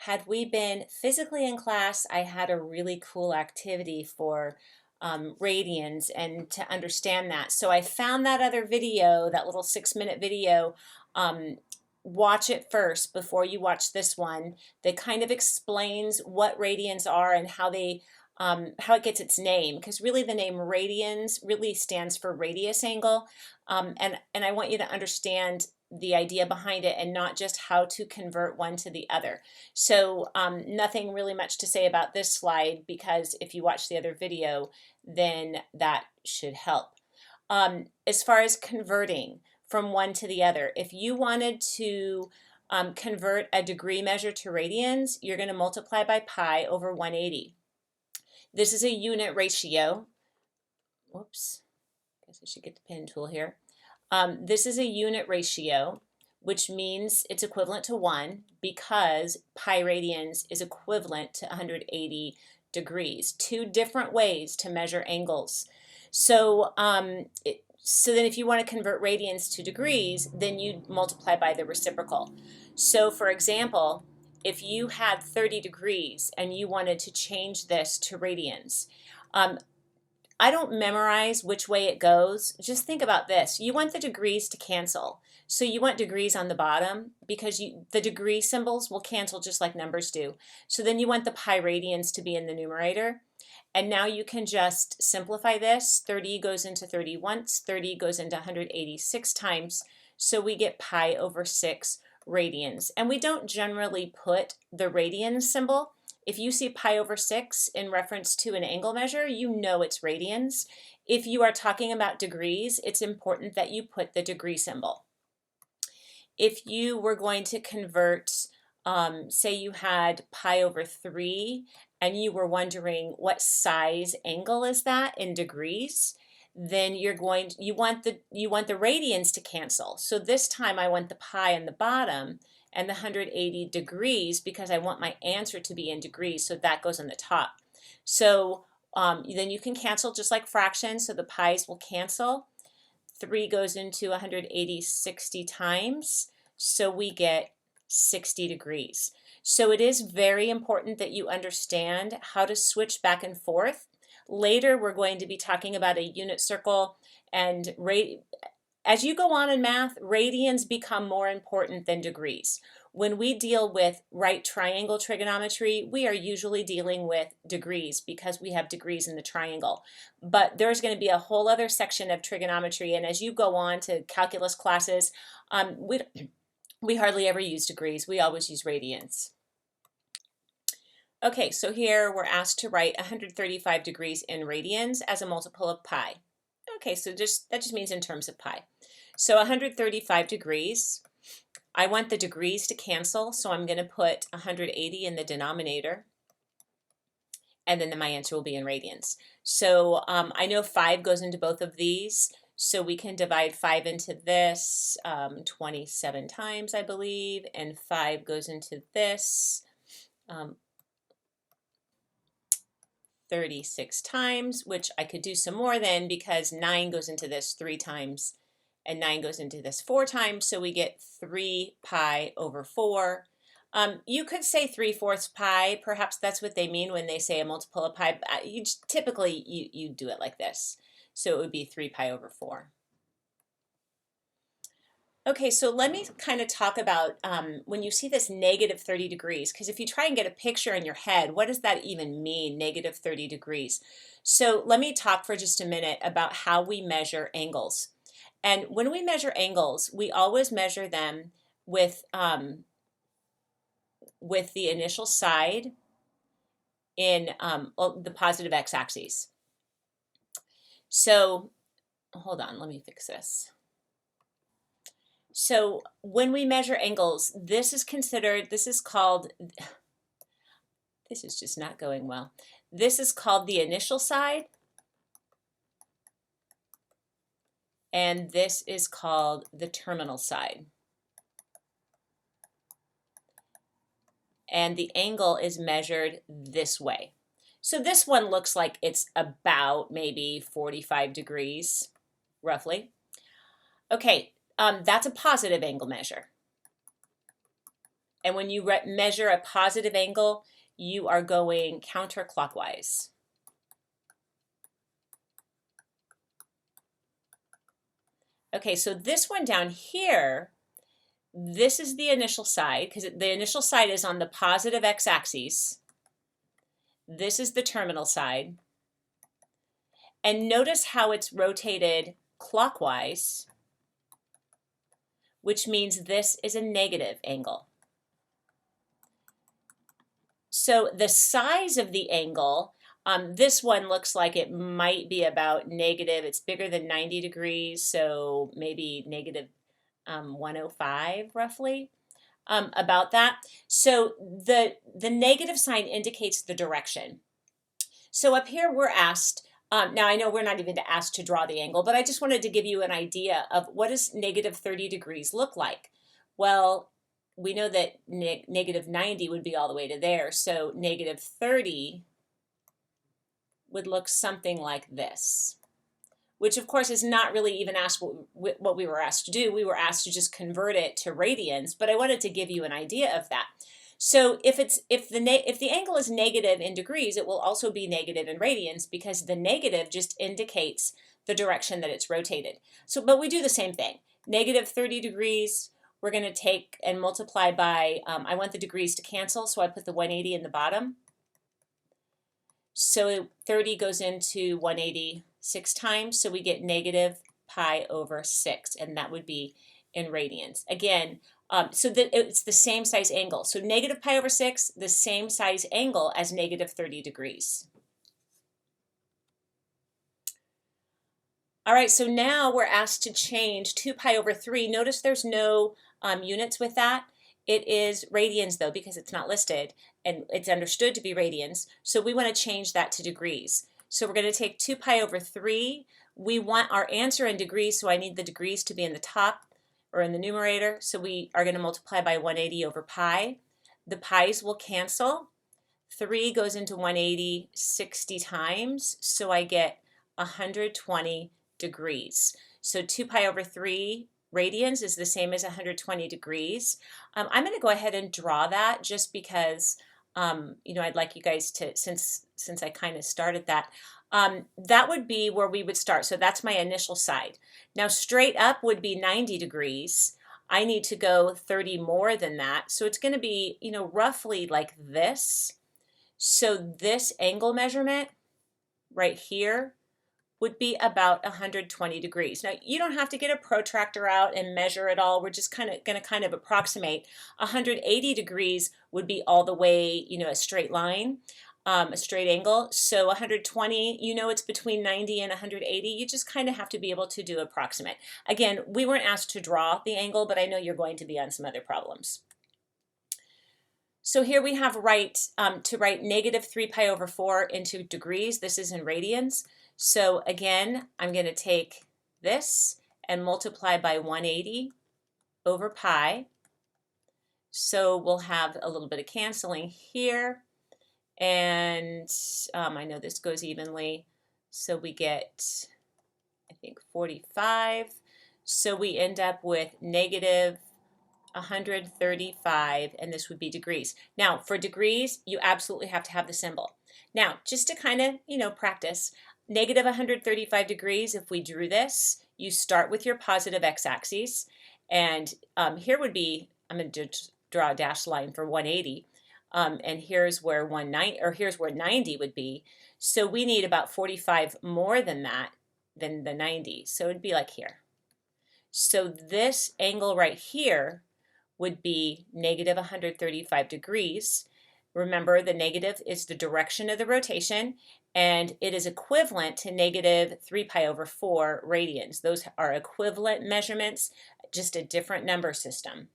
Had we been physically in class, I had a really cool activity for radians and to understand that. So I found that other video, that little 6-minute video. Um, watch it first before you watch this one. That kind of explains what radians are and how it gets its name. Because really, the name radians really stands for radius angle, and I want you to understand the idea behind it and not just how to convert one to the other. So nothing really much to say about this slide because if you watch the other video, then that should help. As far as converting from one to the other, if you wanted to convert a degree measure to radians, you're going to multiply by pi over 180. This is a unit ratio. Whoops, I guess I should get the pen tool here. This is a unit ratio, which means it's equivalent to 1 because pi radians is equivalent to 180 degrees. Two different ways to measure angles. So, so then if you want to convert radians to degrees, then you multiply by the reciprocal. So for example, if you had 30 degrees and you wanted to change this to radians, I don't memorize which way it goes. Just think about this. You want the degrees to cancel. So you want degrees on the bottom because the degree symbols will cancel just like numbers do. So then you want the pi radians to be in the numerator. And now you can just simplify this. 30 goes into 30 once, 30 goes into 186 times. So we get pi over 6 radians. And we don't generally put the radian symbol. If you see pi over 6 in reference to an angle measure, you know it's radians. If you are talking about degrees, it's important that you put the degree symbol. If you were going to convert, say you had pi over 3 and you were wondering what size angle is that in degrees, then you want the radians to cancel. So this time I want the pi on the bottom and the 180 degrees because I want my answer to be in degrees, so that goes on the top. So then you can cancel just like fractions, so the pi's will cancel. 3 goes into 180 60 times, so we get 60 degrees. So it is very important that you understand how to switch back and forth. Later we're going to be talking about a unit circle, and as you go on in math, radians become more important than degrees. When we deal with right triangle trigonometry, we are usually dealing with degrees because we have degrees in the triangle. But there's going to be a whole other section of trigonometry, and as you go on to calculus classes, we hardly ever use degrees. We always use radians. Okay, so here we're asked to write 135 degrees in radians as a multiple of pi. Okay, so that just means in terms of pi. So 135 degrees. I want the degrees to cancel, so I'm going to put 180 in the denominator, and then my answer will be in radians. So I know 5 goes into both of these, so we can divide 5 into this 27 times, I believe, and 5 goes into this 36 times, which I could do some more then because 9 goes into this 3 times and 9 goes into this 4 times, so we get 3 pi over 4. You could say 3/4 pi. Perhaps that's what they mean when they say a multiple of pi. Typically, you do it like this. So it would be 3 pi over 4. Okay, so let me kind of talk about when you see this negative 30 degrees, because if you try and get a picture in your head, what does that even mean, negative 30 degrees? So let me talk for just a minute about how we measure angles. And when we measure angles, we always measure them with the initial side in the positive x-axis. So hold on, let me fix this. So when we measure angles, this is called, this is just not going well. This is called the initial side, and this is called the terminal side. And the angle is measured this way. So this one looks like it's about maybe 45 degrees, roughly. Okay. That's a positive angle measure. And when you measure a positive angle, you are going counterclockwise. Okay, so this one down here, this is the initial side, because the initial side is on the positive x-axis. This is the terminal side. And notice how it's rotated clockwise, which means this is a negative angle. So the size of the angle, this one looks like it might be about negative. It's bigger than 90 degrees, so maybe negative 105 roughly, about that. So the negative sign indicates the direction. So up here we're asked, now I know we're not even asked to draw the angle, but I just wanted to give you an idea of what does negative 30 degrees look like. Well, we know that negative 90 would be all the way to there, so negative 30 would look something like this, which of course is not really even asked what we were asked to do. We were asked to just convert it to radians, but I wanted to give you an idea of that. So if the angle is negative in degrees, it will also be negative in radians, because the negative just indicates the direction that it's rotated. So, but we do the same thing. Negative 30 degrees, we're going to take and multiply by, I want the degrees to cancel, so I put the 180 in the bottom. So 30 goes into 180 6 times, so we get negative pi over 6, and that would be in radians. Again, so that it's the same size angle. So negative pi over 6, the same size angle as negative 30 degrees. All right, so now we're asked to change 2 pi over 3. Notice there's no units with that. It is radians though, because it's not listed, and it's understood to be radians. So we want to change that to degrees. So we're going to take 2 pi over 3. We want our answer in degrees, so I need the degrees to be in the top or in the numerator. So we are going to multiply by 180 over pi. The pi's will cancel. 3 goes into 180 60 times, so I get 120 degrees. So 2 pi over 3 radians is the same as 120 degrees. I'm going to go ahead and draw that just because, you know, I'd like you guys to, since I kind of started that, that would be where we would start. So that's my initial side. Now straight up would be 90 degrees. I need to go 30 more than that. So it's going to be, you know, roughly like this. So this angle measurement right here would be about 120 degrees. Now, you don't have to get a protractor out and measure it all. We're just going to approximate. 180 degrees would be all the way, you know, a straight line, a straight angle. So 120, you know, it's between 90 and 180. You just kind of have to be able to do approximate. Again, we weren't asked to draw the angle, but I know you're going to be on some other problems. So here we have to write negative 3 pi over 4 into degrees. This is in radians. So again, I'm going to take this and multiply by 180 over pi. So we'll have a little bit of canceling here. And I know this goes evenly. So we get, I think, 45. So we end up with negative 135, and this would be degrees. Now, for degrees, you absolutely have to have the symbol. Now, just to kind of, you know, practice, negative 135 degrees, if we drew this, you start with your positive x-axis, and here would be, I'm going to draw a dashed line for 180, and here's where 90 would be. So we need about 45 more than that, than the 90. So it'd be like here. So this angle right here would be negative 135 degrees. Remember, the negative is the direction of the rotation, and it is equivalent to negative 3 pi over 4 radians. Those are equivalent measurements, just a different number system.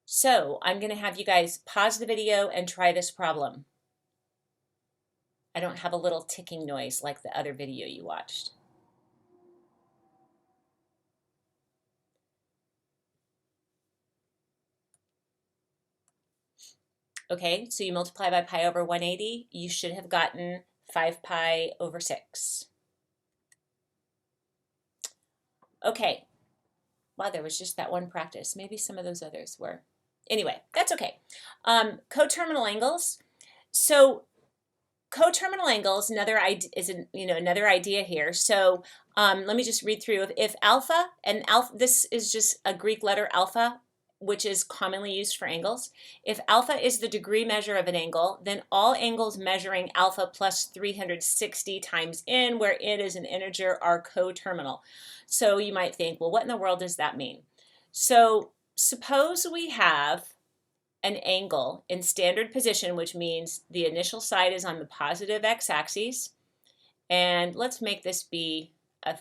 So I'm going to have you guys pause the video and try this problem. I don't have a little ticking noise like the other video you watched. Okay, so you multiply by pi over 180, you should have gotten 5 pi over 6. Okay, Wow, there was just that one practice. Maybe some of those others were. Anyway, that's okay. Coterminal angles. So coterminal angles, another idea here. So let me just read through. If alpha, and alpha, this is just a Greek letter alpha, which is commonly used for angles. If alpha is the degree measure of an angle, then all angles measuring alpha plus 360 times n, where n is an integer, are coterminal. So you might think, well, what in the world does that mean? So suppose we have an angle in standard position, which means the initial side is on the positive x-axis. And let's make this be a,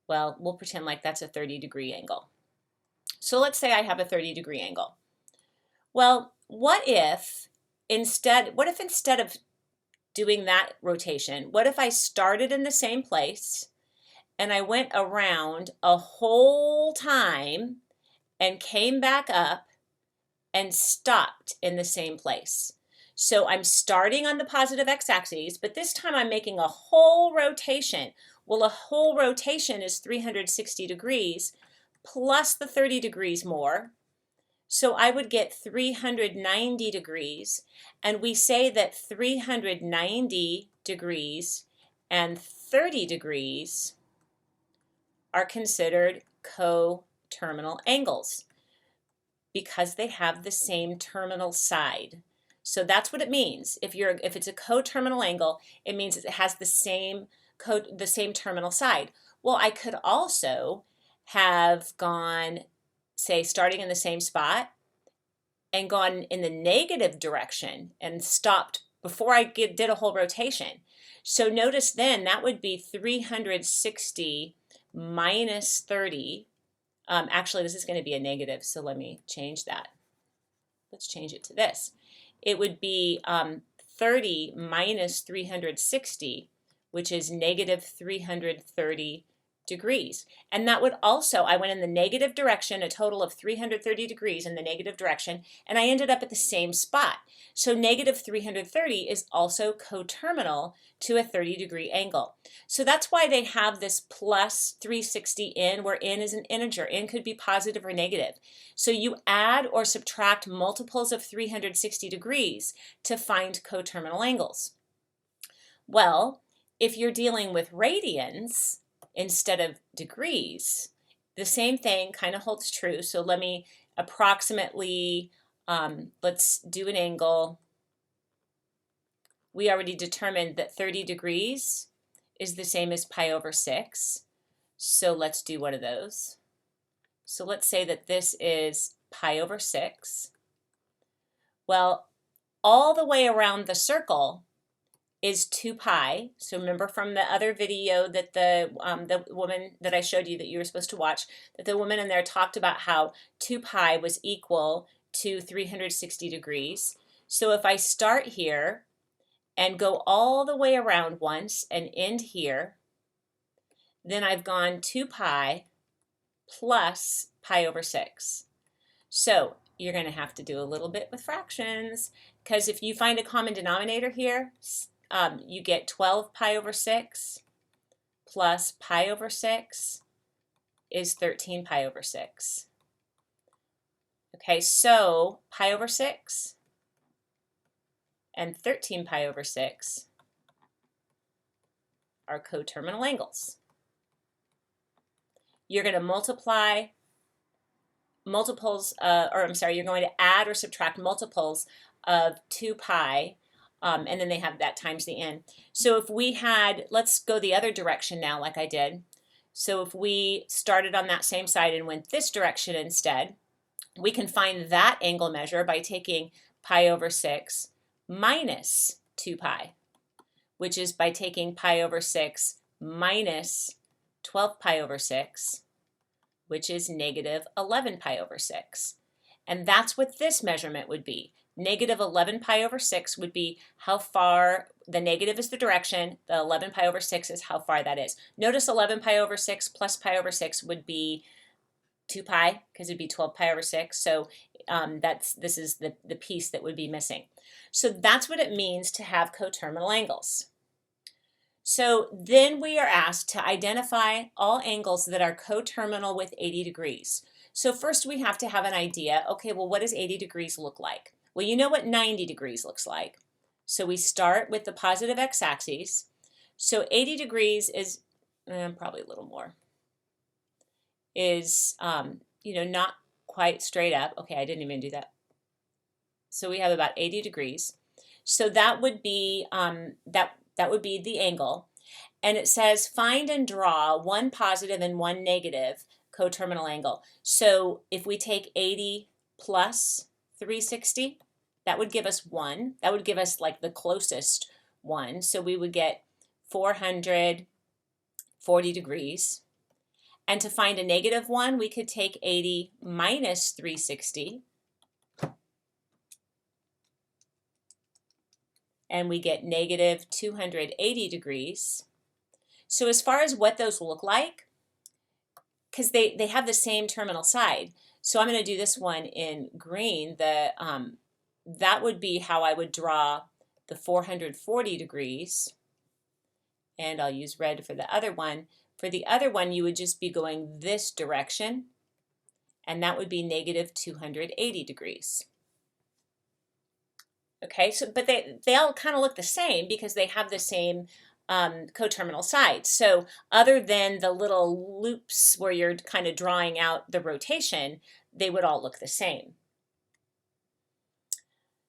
well, we'll pretend like that's a 30-degree angle. So let's say I have a 30-degree angle. Well, what if instead of doing that rotation, what if I started in the same place and I went around a whole time and came back up and stopped in the same place? So I'm starting on the positive x-axis, but this time I'm making a whole rotation. Well, a whole rotation is 360 degrees plus the 30 degrees more. So I would get 390 degrees, and we say that 390 degrees and 30 degrees are considered coterminal angles because they have the same terminal side. So that's what it means. If it's a coterminal angle, it means it has the same terminal side. Well, I could also have gone, say, starting in the same spot and gone in the negative direction and stopped before I did a whole rotation. So notice then that would be 360 minus 30. Actually, this is going to be a negative, so let me change that. Let's change it to this. It would be 30 minus 360, which is negative 330 degrees. And that would also, I went in the negative direction, a total of 330 degrees in the negative direction, and I ended up at the same spot. So negative 330 is also coterminal to a 30-degree angle. So that's why they have this plus 360 n, where n is an integer. N could be positive or negative. So you add or subtract multiples of 360 degrees to find coterminal angles. Well, if you're dealing with radians instead of degrees, the same thing kind of holds true. So let me approximately, let's do an angle. We already determined that 30 degrees is the same as pi over 6. So let's do one of those. So let's say that this is pi over 6. Well, all the way around the circle is 2 pi. So remember from the other video that the woman that I showed you that you were supposed to watch, that the woman in there talked about how 2 pi was equal to 360 degrees. So if I start here and go all the way around once and end here, then I've gone 2 pi plus pi over 6. So you're going to have to do a little bit with fractions, because if you find a common denominator here, you get 12 pi over 6 plus pi over 6 is 13 pi over 6. Okay, so pi over 6 and 13 pi over 6 are coterminal angles. You're going to multiply multiples, you're going to add or subtract multiples of 2 pi, and then they have that times the n. So if we had, let's go the other direction now like I did. So if we started on that same side and went this direction instead, we can find that angle measure by taking pi over 6 minus 2 pi, which is by taking pi over 6 minus 12 pi over 6, which is negative 11 pi over 6. And that's what this measurement would be. Negative 11 pi over 6 would be how far, the negative is the direction, the 11 pi over 6 is how far that is. Notice 11 pi over 6 plus pi over 6 would be 2 pi, because it'd be 12 pi over 6. So this is the piece that would be missing. So that's what it means to have coterminal angles. So then we are asked to identify all angles that are coterminal with 80 degrees. So first we have to have an idea, okay, well, what does 80 degrees look like? Well, you know what 90 degrees looks like. So we start with the positive x-axis. So 80 degrees is, probably a little more, is, not quite straight up. Okay, I didn't even do that. So we have about 80 degrees. So that would be, that would be the angle. And it says find and draw one positive and one negative coterminal angle. So if we take 80 plus 360, that would give us 1. That would give us like the closest one. So we would get 440 degrees. And to find a negative one, we could take 80 minus 360. And we get negative 280 degrees. So as far as what those look like, because they have the same terminal side. So I'm going to do this one in green. That would be how I would draw the 440 degrees. And I'll use red for the other one. For the other one, you would just be going this direction. And that would be negative 280 degrees. Okay, so but they all kind of look the same because they have the same coterminal sides. So other than the little loops where you're kind of drawing out the rotation, they would all look the same.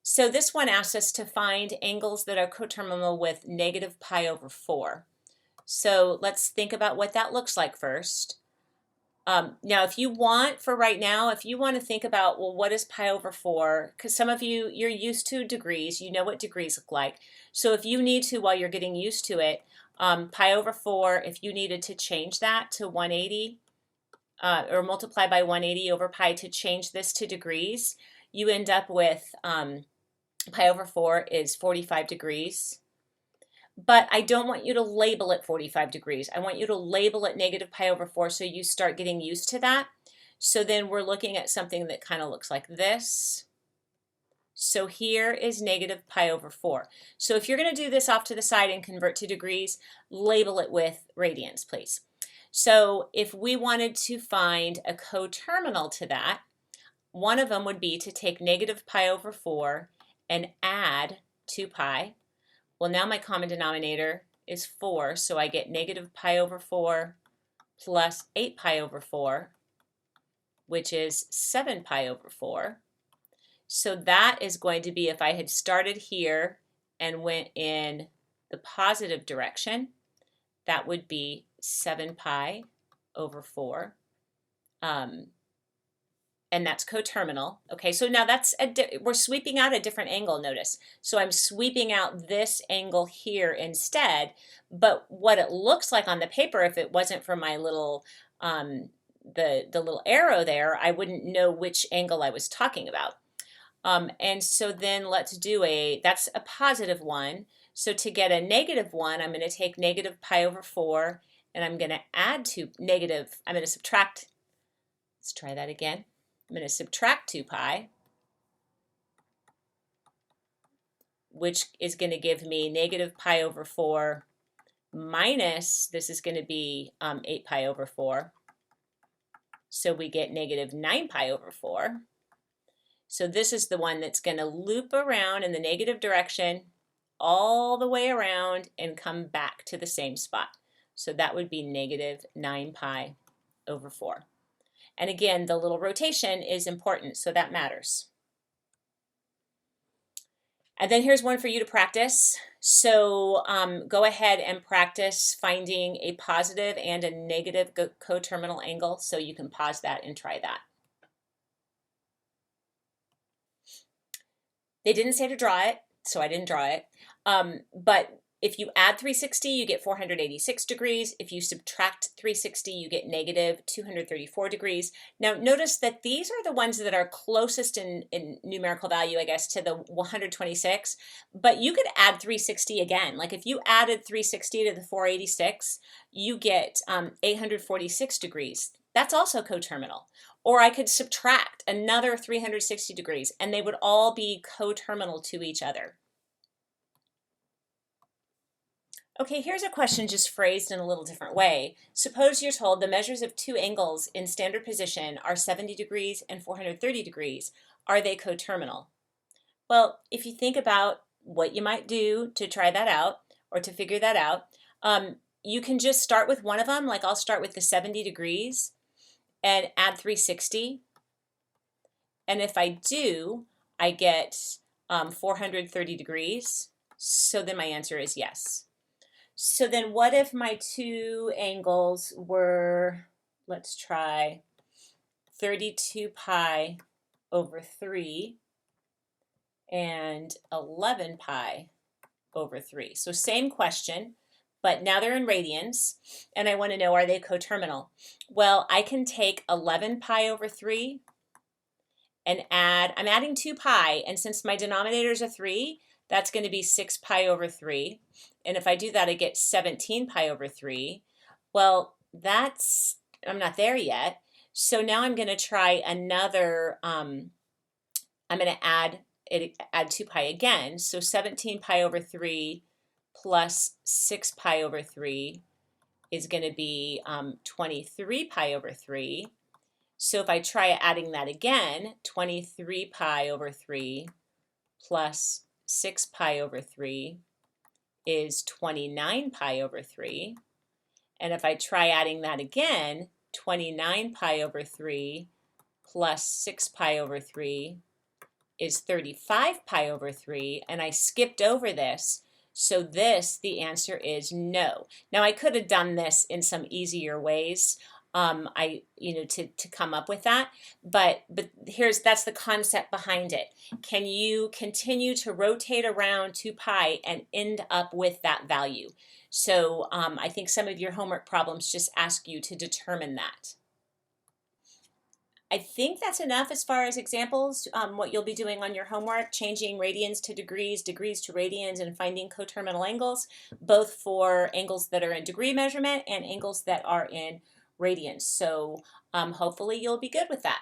So this one asks us to find angles that are coterminal with negative pi over 4. So let's think about what that looks like first. Now, if you want, for right now, if you want to think about, well, what is pi over 4? Because some of you, you're used to degrees. You know what degrees look like. So if you need to, while you're getting used to it, pi over 4, if you needed to change that to 180, or multiply by 180 over pi to change this to degrees, you end up with pi over 4 is 45 degrees. But I don't want you to label it 45 degrees. I want you to label it negative pi over 4 so you start getting used to that. So then we're looking at something that kind of looks like this. So here is negative pi over 4. So if you're going to do this off to the side and convert to degrees, label it with radians, please. So if we wanted to find a coterminal to that, one of them would be to take negative pi over 4 and add 2 pi. Well, now my common denominator is 4, so I get negative pi over 4 plus 8 pi over 4, which is 7 pi over 4. So that is going to be, if I had started here and went in the positive direction, that would be 7 pi over 4. And that's coterminal. Okay, so now that's we're sweeping out a different angle, notice. So I'm sweeping out this angle here instead, but what it looks like on the paper, if it wasn't for my little, the little arrow there, I wouldn't know which angle I was talking about. And so then let's do that's a positive one. So to get a negative one, I'm going to take negative pi over 4, and I'm going to add I'm going to subtract, let's try that again. I'm going to subtract 2 pi, which is going to give me negative pi over 4 minus, this is going to be 8 pi over 4. So we get negative 9 pi over 4. So this is the one that's going to loop around in the negative direction all the way around and come back to the same spot. So that would be negative 9 pi over 4. And again, the little rotation is important, so that matters. And then here's one for you to practice. So go ahead and practice finding a positive and a negative coterminal angle. So you can pause that and try that. They didn't say to draw it, so I didn't draw it. But if you add 360, you get 486 degrees. If you subtract 360, you get negative 234 degrees. Now notice that these are the ones that are closest in numerical value, I guess, to the 126. But you could add 360 again. Like if you added 360 to the 486, you get 846 degrees. That's also coterminal. Or I could subtract another 360 degrees, and they would all be coterminal to each other. Okay, here's a question just phrased in a little different way. Suppose you're told the measures of two angles in standard position are 70 degrees and 430 degrees. Are they coterminal? Well, if you think about what you might do to try that out or to figure that out, you can just start with one of them. Like I'll start with the 70 degrees and add 360. And if I do, I get 430 degrees. So then my answer is yes. So then what if my two angles were, let's try 32 pi over 3 and 11 pi over 3. So same question, but now they're in radians, and I want to know, are they coterminal? Well, I can take 11 pi over 3 and I'm adding 2 pi, and since my denominator is a 3, that's going to be 6 pi over 3. And if I do that, I get 17 pi over 3. Well, I'm not there yet. So now I'm going to try another, I'm going to add 2 pi again. So 17 pi over 3 plus 6 pi over 3 is going to be 23 pi over 3. So if I try adding that again, 23 pi over 3 plus 6 pi over 3 is 29 pi over 3. And if I try adding that again, 29 pi over 3 plus 6 pi over 3 is 35 pi over 3. And I skipped over this. So the answer is no. Now I could have done this in some easier ways. To come up with that, but that's the concept behind it. Can you continue to rotate around 2 pi and end up with that value? So I think some of your homework problems just ask you to determine that. I think that's enough as far as examples, what you'll be doing on your homework, changing radians to degrees, degrees to radians, and finding coterminal angles, both for angles that are in degree measurement and angles that are in radians. So hopefully you'll be good with that.